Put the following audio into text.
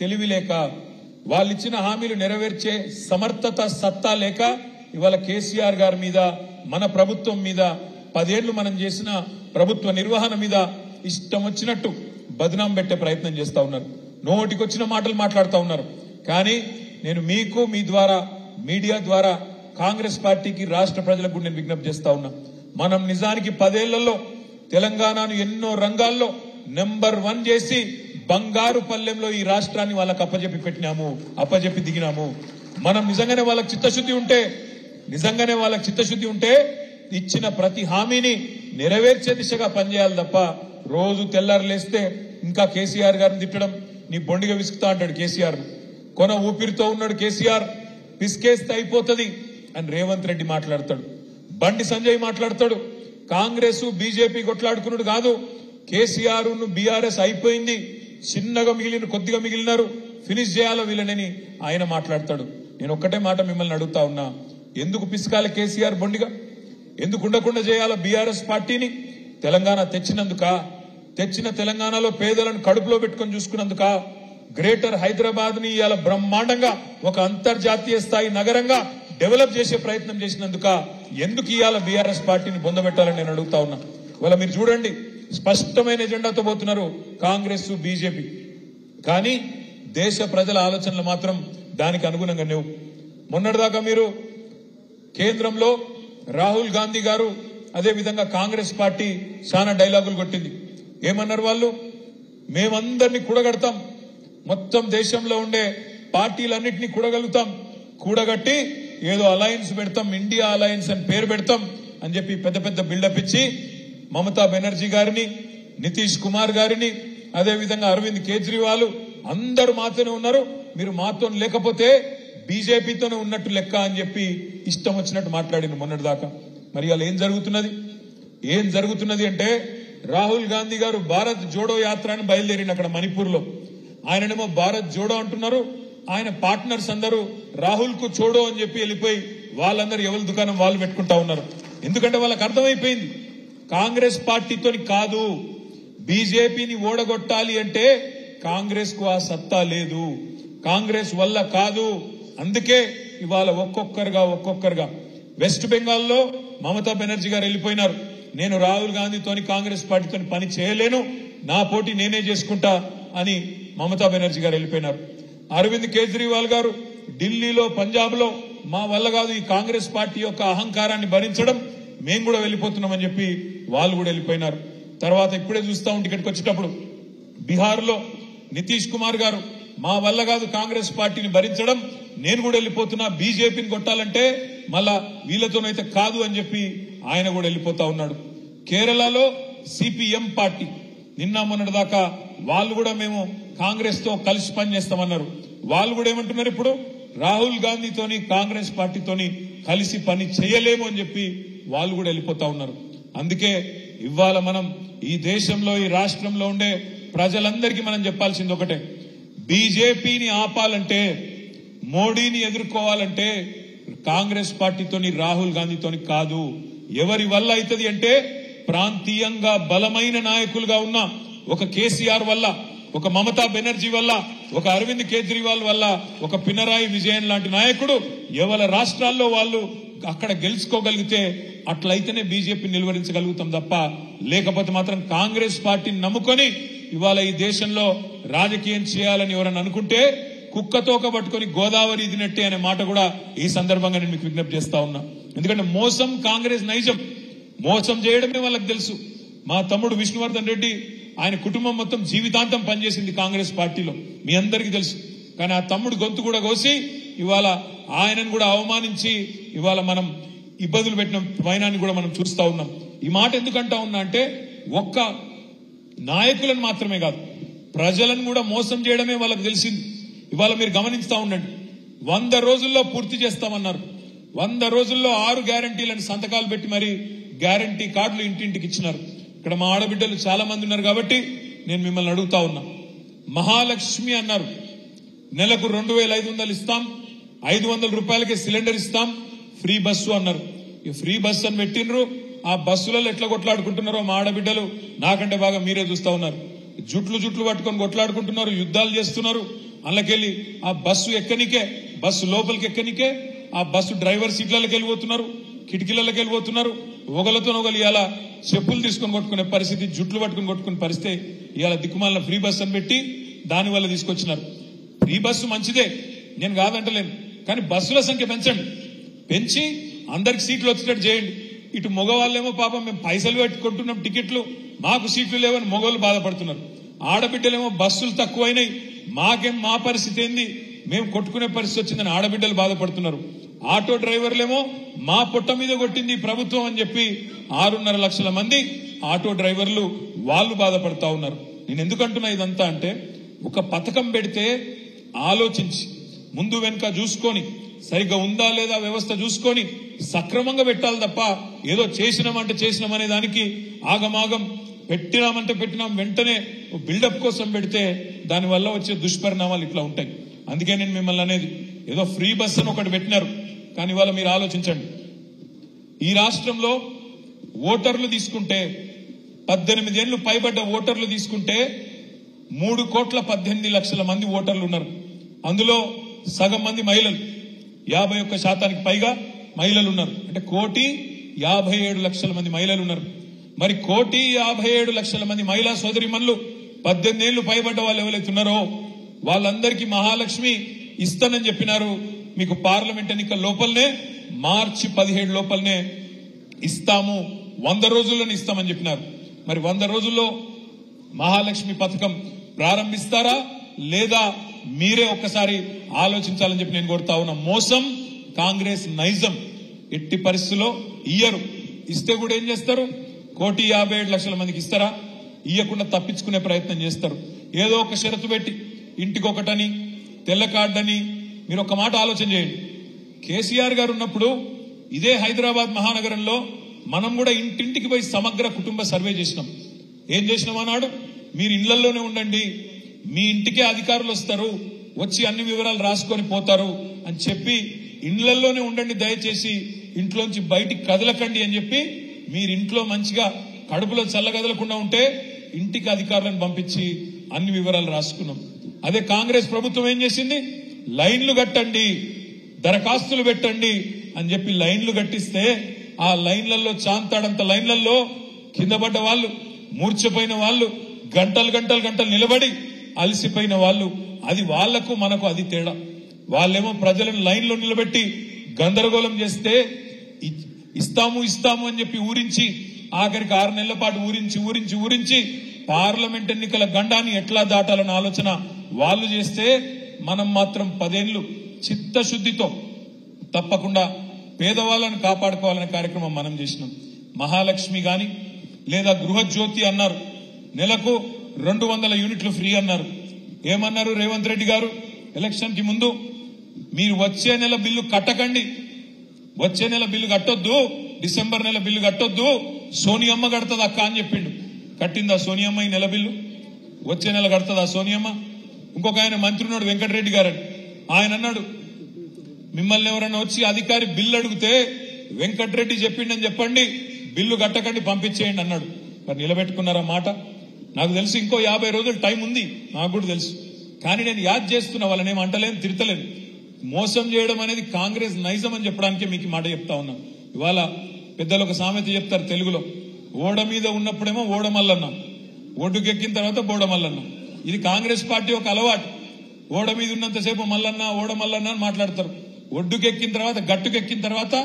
తెలివి లేక వాళ్ళు ఇచ్చిన హామీలు నెరవేర్చే సమర్థత సత్తా లేక ఇవాళ కేసీఆర్ గారి మీద మన ప్రభుత్వం మీద 10 ఏళ్లు మనం చేసిన ప్రభుత్వ నిర్వహణ మీద ఇష్టం వచ్చినట్టు బదనాం పెట్టే ప్రయత్నం చేస్తా ఉన్నారు. నోటికొచ్చిన మాటలు మాట్లాడుతూ ఉన్నారు. కానీ నేను మీకు మీ ద్వారా మీడియా ద్వారా కాంగ్రెస్ పార్టీకి రాష్ట్ర ప్రజలకు నేను విజ్ఞప్తి చేస్తా ఉన్నా. మనం నిజానికి 10 ఏళ్లలో తెలంగాణను ఎన్నో రంగాల్లో నెంబర్ 1 చేసి బంగారు పల్లెంలో ఈ రాష్ట్రాన్ని వాళ్ళకి అప్పజెప్పి దిగినాము. మనం నిజంగానే వాళ్ళకి చిత్తశుద్ధి ఉంటే ఇచ్చిన ప్రతి హామీని నెరవేర్చే దిశగా పనిచేయాలి తప్ప రోజు తెల్లారులేస్తే ఇంకా కేసీఆర్ గారిని తిట్టడం, నీ బొండిగా విసుకుతా అంటాడు కేసీఆర్. కొన ఊపిరితో ఉన్నాడు కేసీఆర్, పిసికేస్తే అయిపోతుంది అని రేవంత్ రెడ్డి మాట్లాడతాడు. బండి సంజయ్ మాట్లాడతాడు. కాంగ్రెస్ బీజేపీ కొట్లాడుకున్నాడు కాదు, కేసీఆర్ బీఆర్ఎస్ అయిపోయింది, చిన్నగా కొద్దిగా మిగిలినారు, ఫినిష్ చేయాలో వీళ్ళని ఆయన మాట్లాడతాడు. నేను ఒక్కటే మాట మిమ్మల్ని అడుగుతా ఉన్నా, ఎందుకు పిసకాలి కేసీఆర్ బొండిగా? ఎందుకు ఉండకుండా చేయాలో బీఆర్ఎస్ పార్టీని? తెలంగాణ తెచ్చిన తెలంగాణలో పేదలను కడుపులో పెట్టుకుని చూసుకున్నందుక, గ్రేటర్ హైదరాబాద్ ని ఇవాళ బ్రహ్మాండంగా ఒక అంతర్జాతీయ స్థాయి నగరంగా డెవలప్ చేసే ప్రయత్నం చేసినందుక ఎందుకు ఇవాళ బీఆర్ఎస్ పార్టీని బొందబెట్టాలని నేను అడుగుతా ఉన్నా. ఇవాళ మీరు చూడండి, స్పష్టమైన ఎజెండాతో పోతున్నారు కాంగ్రెస్ బీజేపీ. కానీ దేశ ప్రజల ఆలోచనలు మాత్రం దానికి అనుగుణంగా లేవు. మొన్నటిదాకా మీరు కేంద్రంలో రాహుల్ గాంధీ గారు, అదే విధంగా కాంగ్రెస్ పార్టీ చాలా డైలాగులు కొట్టింది. ఏమన్నారు వాళ్ళు? మేమందరినీ కూడగడతాం, మొత్తం దేశంలో ఉండే పార్టీలన్నింటినీ కూడగట్టి ఏదో అలయన్స్ పెడతాం, ఇండియా అలయన్స్ అని పేరు పెడతాం అని చెప్పి పెద్ద పెద్ద బిల్డప్ ఇచ్చి మమతా బెనర్జీ గారిని, నితీష్ కుమార్ గారిని, అదే విధంగా అరవింద్ కేజ్రీవాల్ అందరూ మాతోనే ఉన్నారు, మీరు మాతో లేకపోతే బీజేపీతోనే ఉన్నట్టు లెక్క అని చెప్పి ఇష్టం వచ్చినట్టు మాట్లాడింది మొన్నటిదాకా. మరి అలా ఏం జరుగుతున్నది అంటే, రాహుల్ గాంధీ గారు భారత్ జోడో యాత్ర అని బయలుదేరిన అక్కడ మణిపూర్ లో. ఆయననేమో భారత్ జోడో అంటున్నారు, ఆయన పార్ట్నర్స్ అందరూ రాహుల్ కు చోడో అని చెప్పి వెళ్ళిపోయి వాళ్ళందరూ ఎవరి దుకాణం వాళ్ళు పెట్టుకుంటా ఉన్నారు. ఎందుకంటే వాళ్ళకి అర్థమైపోయింది, కాంగ్రెస్ పార్టీతోని కాదు, బీజేపీని ఓడగొట్టాలి అంటే కాంగ్రెస్ కు ఆ సత్తా లేదు, కాంగ్రెస్ వల్ల కాదు. అందుకే ఇవాళ ఒక్కొక్కరుగా వెస్ట్ బెంగాల్లో మమతా బెనర్జీ గారు వెళ్ళిపోయినారు. నేను రాహుల్ గాంధీతోని కాంగ్రెస్ పార్టీతోని పని చేయలేను, నా పోటీ నేనే చేసుకుంటా అని మమతా బెనర్జీ గారు వెళ్ళిపోయినారు. అరవింద్ కేజ్రీవాల్ గారు ఢిల్లీలో, పంజాబ్ లో మా వల్ల కాదు ఈ కాంగ్రెస్ పార్టీ యొక్క అహంకారాన్ని భరించడం, మేము కూడా వెళ్ళిపోతున్నామని చెప్పి వాళ్ళు కూడా వెళ్ళిపోయినారు. తర్వాత ఇప్పుడే చూస్తా ఉంటే ఇక్కడికి వచ్చేటప్పుడు బీహార్ లో నితీష్ కుమార్ గారు మా వల్ల కాదు కాంగ్రెస్ పార్టీని భరించడం, నేను కూడా వెళ్ళిపోతున్నా, బీజేపీని కొట్టాలంటే మళ్ళా వీళ్ళతోనైతే కాదు అని చెప్పి ఆయన కూడా వెళ్ళిపోతా ఉన్నాడు. కేరళలో సిపిఎం పార్టీ నిన్న మొన్నటి దాకా వాళ్ళు కూడా మేము కాంగ్రెస్ తో కలిసి పనిచేస్తామన్నారు. వాళ్ళు కూడా ఏమంటున్నారు, ఇప్పుడు రాహుల్ గాంధీతోని కాంగ్రెస్ పార్టీతోని కలిసి పని చేయలేము అని చెప్పి వాళ్ళు కూడా వెళ్ళిపోతా ఉన్నారు. అందుకే ఇవాళ మనం ఈ దేశంలో, ఈ రాష్ట్రంలో ఉండే ప్రజలందరికీ మనం చెప్పాల్సింది ఒకటే, బీజేపీని ఆపాలంటే, మోడీని ఎదుర్కోవాలంటే కాంగ్రెస్ పార్టీతోని, రాహుల్ గాంధీతోని కాదు. ఎవరి వల్ల అవుతుంది అంటే, ప్రాంతీయంగా బలమైన నాయకులుగా ఉన్న ఒక కేసీఆర్ వల్ల, ఒక మమతా బెనర్జీ వల్ల, ఒక అరవింద్ కేజ్రీవాల్ వల్ల, ఒక పినరాయి విజయన్ లాంటి నాయకుడు ఎవరి రాష్ట్రాల్లో వాళ్ళు అక్కడ గెలుచుకోగలిగితే అట్లయితేనే బీజేపీ నిలువరించగలుగుతాం తప్ప, లేకపోతే మాత్రం కాంగ్రెస్ పార్టీని నమ్ముకొని ఇవాళ ఈ దేశంలో రాజకీయం చేయాలని ఎవరన్నా అనుకుంటే కుక్కతోక పట్టుకొని గోదావరి ఇదినట్టే అనే మాట కూడా ఈ సందర్భంగా నేను మీకు విజ్ఞప్తి చేస్తా ఉన్నా. ఎందుకంటే మోసం కాంగ్రెస్ నైజం, మోసం చేయడమే వాళ్ళకి తెలుసు. మా తమ్ముడు విష్ణువర్ధన్ రెడ్డి, ఆయన కుటుంబం మొత్తం జీవితాంతం పనిచేసింది కాంగ్రెస్ పార్టీలో, మీ అందరికీ తెలుసు. కానీ ఆ తమ్ముడు గొంతు కూడా కోసి ఇవాళ ఆయనను కూడా అవమానించి ఇవాళ మనం ఇబ్బందులు పెట్టిన వైనాన్ని కూడా మనం చూస్తా ఉన్నాం. ఈ మాట ఎందుకంటా ఉన్నా అంటే, ఒక్క నాయకులను మాత్రమే కాదు, ప్రజలను కూడా మోసం చేయడమే వాళ్ళకి తెలిసింది. ఇవాళ మీరు గమనిస్తా ఉండండి, 100 రోజుల్లో పూర్తి చేస్తామన్నారు. 100 రోజుల్లో 6 గ్యారంటీలను సంతకాలు పెట్టి మరి గ్యారంటీ కార్డులు ఇంటింటికి ఇచ్చినారు. ఇక్కడ మా ఆడబిడ్డలు చాలా మంది ఉన్నారు కాబట్టి నేను మిమ్మల్ని అడుగుతా ఉన్నా, మహాలక్ష్మి అన్నారు, నెలకు 2500 ఇస్తాం, 500 రూపాయలకే సిలిండర్ ఇస్తాం, ఫ్రీ బస్సు అన్నారు. ఈ ఫ్రీ బస్సు అని పెట్టినరు, ఆ బస్సులలో ఎట్లా కొట్లాడుకుంటున్నారో మా ఆడబిడ్డలు నాకంటే బాగా మీరే చూస్తా ఉన్నారు. జుట్లు పట్టుకొని కొట్లాడుకుంటున్నారు, యుద్ధాలు చేస్తున్నారు. అందులోకెళ్ళి ఆ బస్సు ఎక్కనికే, బస్సు లోపలికి ఎక్కనికే ఆ బస్సు డ్రైవర్ సీట్లకి వెళ్ళిపోతున్నారు, కిటికీలకి వెళ్ళిపోతున్నారు. ఒకలతో ఒకరు ఇవాళ చెప్పులు తీసుకొని కొట్టుకునే పరిస్థితి, జుట్లు పట్టుకుని కొట్టుకునే పరిస్థితి. ఇవాళ దిక్కుమాల ఫ్రీ బస్ అని పెట్టి దానివల్ల తీసుకొచ్చినారు. ఫ్రీ బస్సు మంచిదే, నేను కాదంటలేను. కానీ బస్సుల సంఖ్య పెంచండి, పెంచి అందరికి సీట్లు వచ్చేటట్టు చేయండి. ఇటు మగవాళ్ళేమో పాపం మేము పైసలు పెట్టుకుంటున్నాం టికెట్లు, మాకు సీట్లు లేవని మగవాళ్ళు బాధపడుతున్నారు. ఆడబిడ్డలేమో బస్సులు తక్కువైనాయి, మాకేం మా పరిస్థితి ఏంది, మేము కొట్టుకునే పరిస్థితి వచ్చిందని ఆడబిడ్డలు బాధపడుతున్నారు. ఆటో డ్రైవర్లేమో మా పొట్ట మీద కొట్టింది ప్రభుత్వం అని చెప్పి 6.5 లక్షల మంది ఆటో డ్రైవర్లు వాళ్ళు బాధపడతా ఉన్నారు. నేను ఎందుకంటున్నా ఇదంతా అంటే, ఒక పథకం పెడితే ఆలోచించి ముందు వెనుక చూసుకొని సరిగ్గా ఉందా లేదా వ్యవస్థ చూసుకొని సక్రమంగా పెట్టాలి తప్ప ఏదో చేసినామంటే చేసినామనే దానికి ఆగమాగం పెట్టినామంటే పెట్టినాం వెంటనే బిల్డప్ కోసం పెడితే దానివల్ల వచ్చే దుష్పరిణామాలు ఇట్లా ఉంటాయి. అందుకే నేను మిమ్మల్ని అనేది, ఏదో ఫ్రీ బస్ అని ఒకటి పెట్టినారు, కానీ ఇవాళ మీరు ఆలోచించండి. ఈ రాష్ట్రంలో ఓటర్లు తీసుకుంటే 18 ఏళ్లు పైబడ్డ ఓటర్లు తీసుకుంటే 3,18,00,000 మంది ఓటర్లు ఉన్నారు. అందులో సగం మంది మహిళలు, 51% పైగా మహిళలు ఉన్నారు. అంటే 1,57,00,000 మంది మహిళలు ఉన్నారు. మరి 1,57,00,000 మంది మహిళా సోదరిమణులు 18 ఏళ్లు పైబడ్డ వాళ్ళు ఎవరైతే ఉన్నారో వాళ్ళందరికీ మహాలక్ష్మి ఇస్తానని చెప్పినారు. మీకు పార్లమెంట్ ఎన్నికల లోపలనే మార్చి 17 లోపలనే ఇస్తాము, 100 రోజుల్లోనే ఇస్తామని చెప్పినారు. మరి 100 రోజుల్లో మహాలక్ష్మి పథకం ప్రారంభిస్తారా లేదా మీరే ఒక్కసారి ఆలోచించాలని చెప్పి నేను కోరుతా ఉన్నా. మోసం, కాంగ్రెస్ నైజం ఎట్టి పరిస్థితుల్లో ఇయ్యరు. ఇస్తే కూడా ఏం చేస్తారు, 1,57,00,000 మందికి ఇస్తారా? ఇయ్యకుండా తప్పించుకునే ప్రయత్నం చేస్తారు. ఏదో ఒక షరతు పెట్టి ఇంటికొకటని, తెల్ల కార్డని. మీరు ఒక మాట ఆలోచన చేయండి. కేసీఆర్ గారు ఉన్నప్పుడు ఇదే హైదరాబాద్ మహానగరంలో మనం కూడా ఇంటింటికి పోయి సమగ్ర కుటుంబ సర్వే చేసినాం. ఏం చేసినాం అన్నాడు, మీరు ఇళ్లలోనే ఉండండి, మీ ఇంటికే అధికారులు వస్తారు, వచ్చి అన్ని వివరాలు రాసుకొని పోతారు అని చెప్పి ఇళ్లలోనే ఉండండి, దయచేసి ఇంట్లోంచి బయటికి కదలకండి అని చెప్పి మీరు ఇంట్లో మంచిగా కడుపులో చల్లగదలకుండా ఉంటే ఇంటికి అధికారులను పంపించి అన్ని వివరాలు రాసుకున్నాం. అదే కాంగ్రెస్ ప్రభుత్వం ఏం చేసింది, లైన్లు కట్టండి, దరఖాస్తులు పెట్టండి అని చెప్పి లైన్లు కట్టిస్తే ఆ లైన్లలో చాంతాడంత లైన్లలో కింద పడ్డ వాళ్ళు, మూర్ఛపోయిన వాళ్ళు, గంటలు నిలబడి అలసిపోయిన వాళ్ళు. అది వాళ్లకు మనకు అది తేడా. వాళ్ళేమో ప్రజలను లైన్లో నిలబెట్టి గందరగోళం చేస్తే ఇస్తాము అని చెప్పి ఊరించి ఆఖరికి 6 నెలల పాటు ఊరించి పార్లమెంట్ ఎన్నికల గండాన్ని ఎట్లా దాటాలన్న ఆలోచన వాళ్ళు చేస్తే మనం మాత్రం 10 ఏళ్లు చిత్తశుద్ధితో తప్పకుండా పేదవాళ్ళని కాపాడుకోవాలనే కార్యక్రమం మనం చేసినాం. మహాలక్ష్మి గాని లేదా గృహజ్యోతి అన్నారు, నెలకు 200 యూనిట్లు ఫ్రీ అన్నారు. ఏమన్నారు రేవంత్ రెడ్డి గారు ఎలక్షన్ కి ముందు, మీరు వచ్చే నెల బిల్లు కట్టకండి, వచ్చే నెల బిల్లు కట్టొద్దు, డిసెంబర్ నెల బిల్లు కట్టొద్దు, సోనియమ్మ కడుతుంది అక్క అని చెప్పిండు. కట్టిందా సోనియమ్మ ఈ నెల బిల్లు? వచ్చే నెల కడుతుందా సోనియమ్మ? ఇంకొక ఆయన మంత్రి ఉన్నాడు వెంకటరెడ్డి గారు, ఆయన అన్నాడు, మిమ్మల్ని ఎవరైనా వచ్చి అధికారి బిల్లు అడిగితే వెంకటరెడ్డి చెప్పిండని చెప్పండి, బిల్లు కట్టకండి పంపించేయండి అన్నాడు. మరి నిలబెట్టుకున్నారా మాట? నాకు తెలుసు ఇంకో 50 రోజులు టైం ఉంది, నాకు కూడా తెలుసు. కానీ నేను యాద్ చేస్తున్నా, వాళ్ళని ఏం అంటలేను, తిడతలేను. మోసం చేయడం అనేది కాంగ్రెస్ నైజం అని చెప్పడానికే మీకు మాట చెప్తా ఉన్నాం. ఇవాళ పెద్దలు ఒక సామెత చెప్తారు తెలుగులో, ఓడ మీద ఉన్నప్పుడేమో ఓడమల్లన్న, ఒడ్డుకెక్కిన తర్వాత బోడమల్లన్న. ఇది కాంగ్రెస్ పార్టీ ఒక అలవాటు. ఓడ మీద ఉన్నంతసేపు మల్లన్న ఓడమల్లన్న అని మాట్లాడతారు, ఒడ్డుకెక్కిన తర్వాత గట్టుకెక్కిన తర్వాత